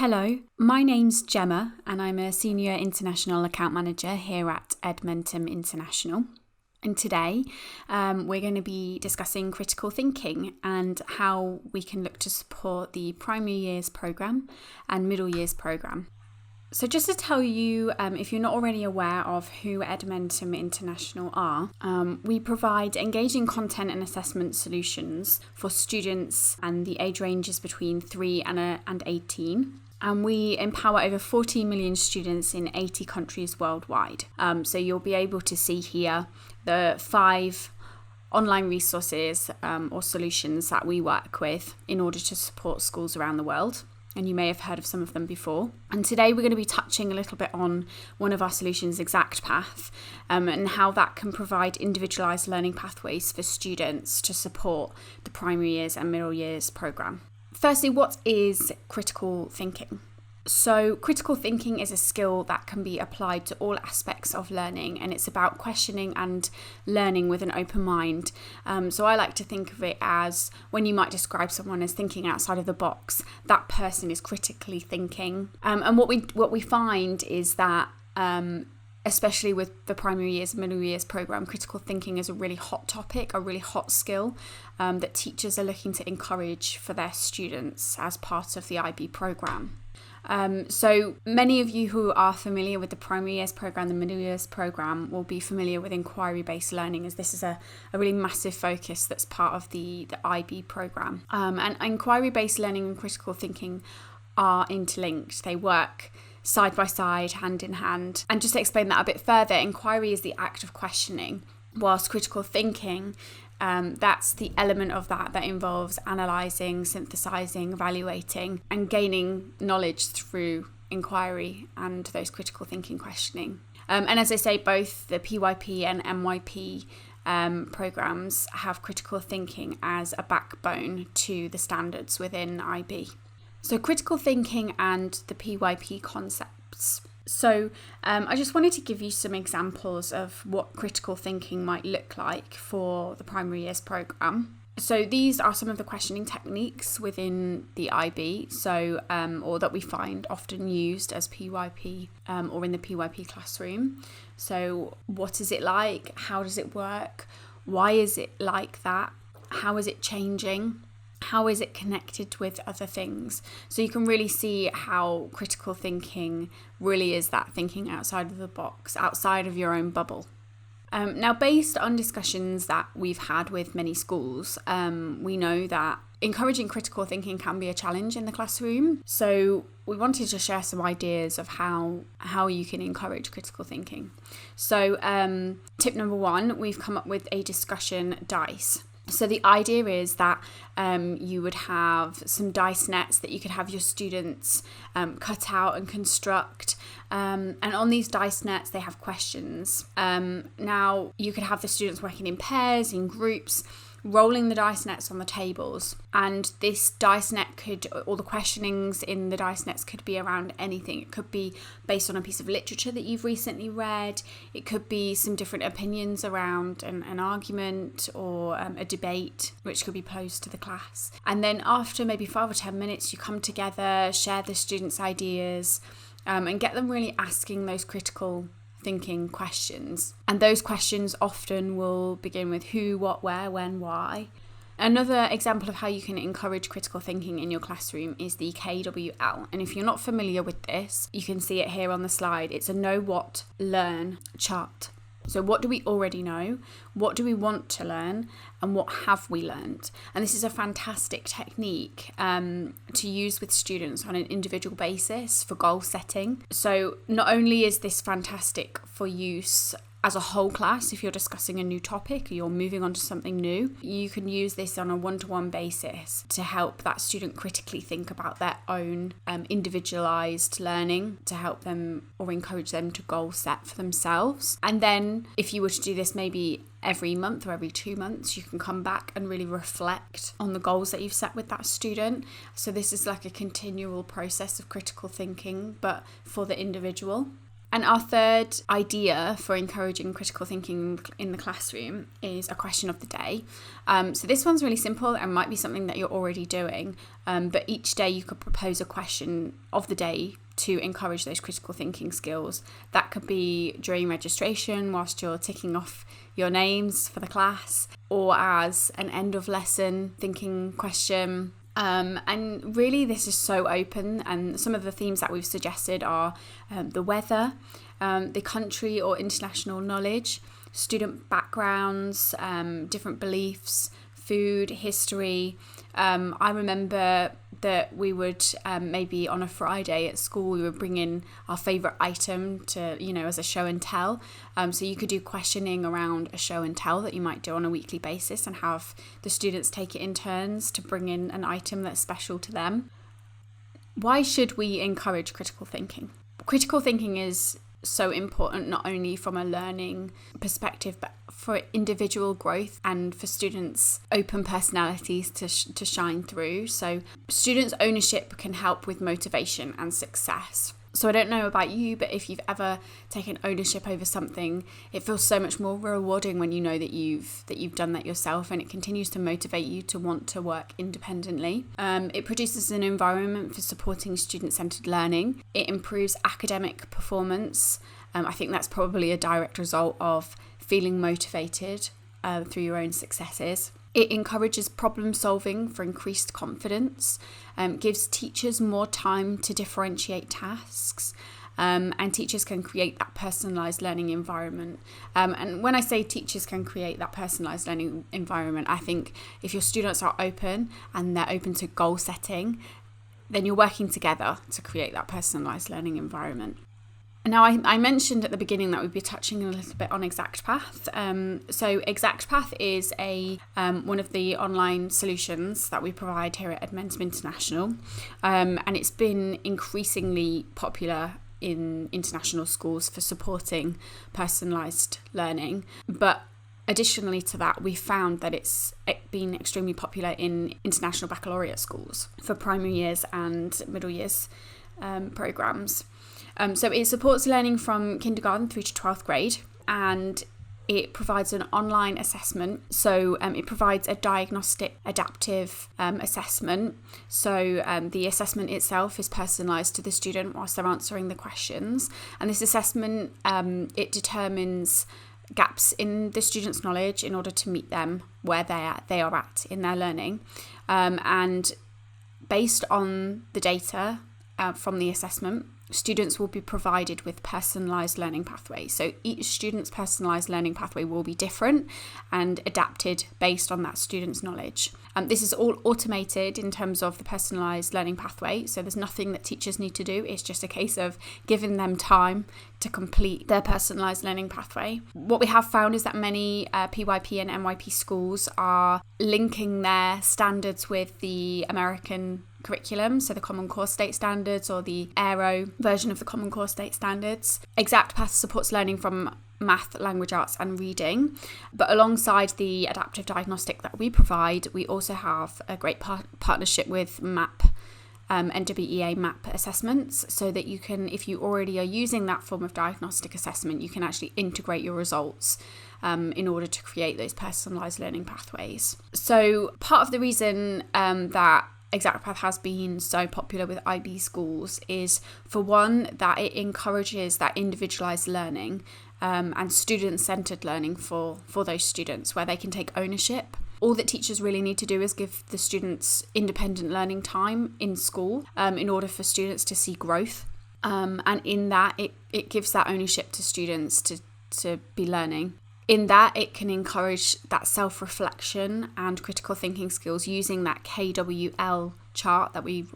Hello, my name's Jemma and I'm a Senior International Account Manager here at Edmonton International. And today we're going to be discussing critical thinking and how we can look to support the primary years programme and middle years programme. So just to tell you, if you're not already aware of who Edmonton International are, we provide engaging content and assessment solutions for students, and the age range is between 3 and 18. And we empower over 40 million students in 80 countries worldwide. So you'll be able to see here the 5 online resources or solutions that we work with in order to support schools around the world. And you may have heard of some of them before. And today we're going to be touching a little bit on one of our solutions, Exact Path, and how that can provide individualised learning pathways for students to support the primary years and middle years programme. Firstly, what is critical thinking? So critical thinking is a skill that can be applied to all aspects of learning, and it's about questioning and learning with an open mind. So I like to think of it as when you might describe someone as thinking outside of the box, that person is critically thinking. And what we find is that especially with the primary years, middle years programme, critical thinking is a really hot topic, a really hot skill that teachers are looking to encourage for their students as part of the IB programme. So many of you who are familiar with the primary years programme, the middle years programme, will be familiar with inquiry-based learning, as this is a really massive focus that's part of the IB programme. And inquiry-based learning and critical thinking are interlinked. They work side by side, hand in hand. And just to explain that a bit further, inquiry is the act of questioning, whilst critical thinking, that's the element of that involves analysing, synthesising, evaluating, and gaining knowledge through inquiry and those critical thinking questioning. And as I say, both the PYP and MYP programmes have critical thinking as a backbone to the standards within IB. So critical thinking and the PYP concepts. So I just wanted to give you some examples of what critical thinking might look like for the primary years programme. So these are some of the questioning techniques within the IB, or that we find often used as PYP or in the PYP classroom. So what is it like? How does it work? Why is it like that? How is it changing? How is it connected with other things? So you can really see how critical thinking really is that thinking outside of the box, outside of your own bubble. Now, based on discussions that we've had with many schools, we know that encouraging critical thinking can be a challenge in the classroom. So we wanted to share some ideas of how you can encourage critical thinking. So tip number 1, we've come up with a discussion dice. So the idea is that you would have some dice nets that you could have your students cut out and construct. And on these dice nets, they have questions. Now, you could have the students working in pairs, in groups, rolling the dice nets on the tables. And this dice net all the questionings in the dice nets could be around anything. It could be based on a piece of literature that you've recently read. It could be some different opinions around an argument or a debate, which could be posed to the class. And then after maybe 5 or 10 minutes, you come together, share the students' ideas, and get them really asking those critical thinking questions. And those questions often will begin with who, what, where, when, why. Another example of how you can encourage critical thinking in your classroom is the KWL. And if you're not familiar with this, you can see it here on the slide. It's a know, what, learn chart. So what do we already know? What do we want to learn? And what have we learned? And this is a fantastic technique to use with students on an individual basis for goal setting. So not only is this fantastic for use as a whole class, if you're discussing a new topic or you're moving on to something new, you can use this on a one-to-one basis to help that student critically think about their own individualized learning, to help them or encourage them to goal set for themselves. And then if you were to do this maybe every month or every 2 months, you can come back and really reflect on the goals that you've set with that student. So this is like a continual process of critical thinking, but for the individual. And our third idea for encouraging critical thinking in the classroom is a question of the day. So this one's really simple and might be something that you're already doing, but each day you could propose a question of the day to encourage those critical thinking skills. That could be during registration whilst you're ticking off your names for the class, or as an end of lesson thinking question. And really this is so open, and some of the themes that we've suggested are the weather, the country or international knowledge, student backgrounds, different beliefs, food, history. I remember that we would maybe on a Friday at school we would bring in our favourite item to, as a show and tell. So you could do questioning around a show and tell that you might do on a weekly basis and have the students take it in turns to bring in an item that's special to them. Why should we encourage critical thinking? Critical thinking is so important, not only from a learning perspective, but for individual growth and for students' open personalities to shine through. So students' ownership can help with motivation and success. So I don't know about you, but if you've ever taken ownership over something, it feels so much more rewarding when you know that you've done that yourself, and it continues to motivate you to want to work independently. It produces an environment for supporting student-centered learning. It improves academic performance. I think that's probably a direct result of feeling motivated through your own successes. It encourages problem solving for increased confidence, gives teachers more time to differentiate tasks, and teachers can create that personalised learning environment. And when I say teachers can create that personalised learning environment, I think if your students are open and they're open to goal setting, then you're working together to create that personalised learning environment. Now, I mentioned at the beginning that we'd be touching a little bit on ExactPath. So ExactPath is one of the online solutions that we provide here at Edmentum International, and it's been increasingly popular in international schools for supporting personalised learning. But additionally to that, we found that it's been extremely popular in international baccalaureate schools for primary years and middle years programmes. So it supports learning from kindergarten through to 12th grade, and it provides an online assessment. So it provides a diagnostic adaptive assessment. So the assessment itself is personalised to the student whilst they're answering the questions. And this assessment, it determines gaps in the student's knowledge in order to meet them where they are at in their learning. And based on the data from the assessment, students will be provided with personalised learning pathways. So each student's personalised learning pathway will be different and adapted based on that student's knowledge. This is all automated in terms of the personalised learning pathway, so there's nothing that teachers need to do. It's just a case of giving them time to complete their personalised learning pathway. What we have found is that many PYP and MYP schools are linking their standards with the American curriculum, so the Common Core State Standards or the Aero version of the Common Core State Standards. ExactPath supports learning from math, language arts and reading, but alongside the adaptive diagnostic that we provide, we also have a great partnership with MAP, NWEA MAP assessments, so that you can, if you already are using that form of diagnostic assessment, you can actually integrate your results in order to create those personalised learning pathways. So part of the reason that ExactPath has been so popular with IB schools is, for one, that it encourages that individualised learning and student-centred learning for those students, where they can take ownership. All that teachers really need to do is give the students independent learning time in school in order for students to see growth. And in that, it gives that ownership to students to be learning. In that, it can encourage that self-reflection and critical thinking skills using that KWL chart that we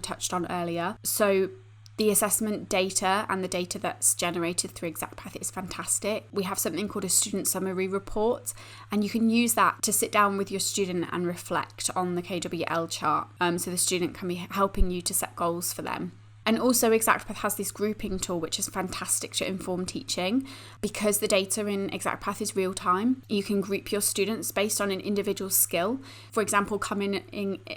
touched on earlier. So the assessment data and the data that's generated through ExactPath is fantastic. We have something called a student summary report, and you can use that to sit down with your student and reflect on the KWL chart. So the student can be helping you to set goals for them. And also ExactPath has this grouping tool, which is fantastic to inform teaching. Because the data in ExactPath is real time, you can group your students based on an individual skill. For example, coming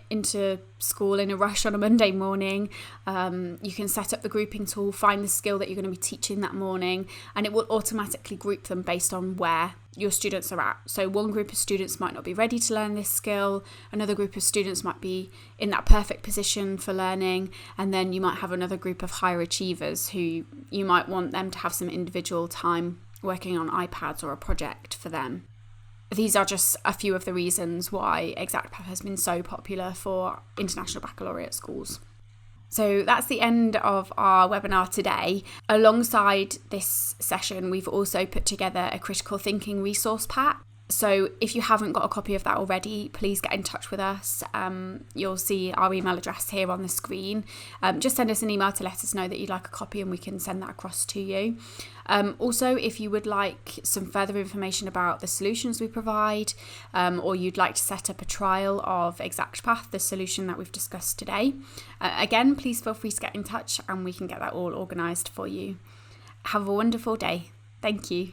into school in a rush on a Monday morning, you can set up the grouping tool, find the skill that you're going to be teaching that morning, and it will automatically group them based on where your students are at. So one group of students might not be ready to learn this skill, another group of students might be in that perfect position for learning, and then you might have another group of higher achievers who you might want them to have some individual time working on iPads or a project for them. These are just a few of the reasons why ExactPath has been so popular for international baccalaureate schools. So that's the end of our webinar today. Alongside this session, we've also put together a critical thinking resource pack. So if you haven't got a copy of that already, please get in touch with us. You'll see our email address here on the screen. Just send us an email to let us know that you'd like a copy and we can send that across to you. Also, if you would like some further information about the solutions we provide, or you'd like to set up a trial of ExactPath, the solution that we've discussed today, again, please feel free to get in touch and we can get that all organised for you. Have a wonderful day. Thank you.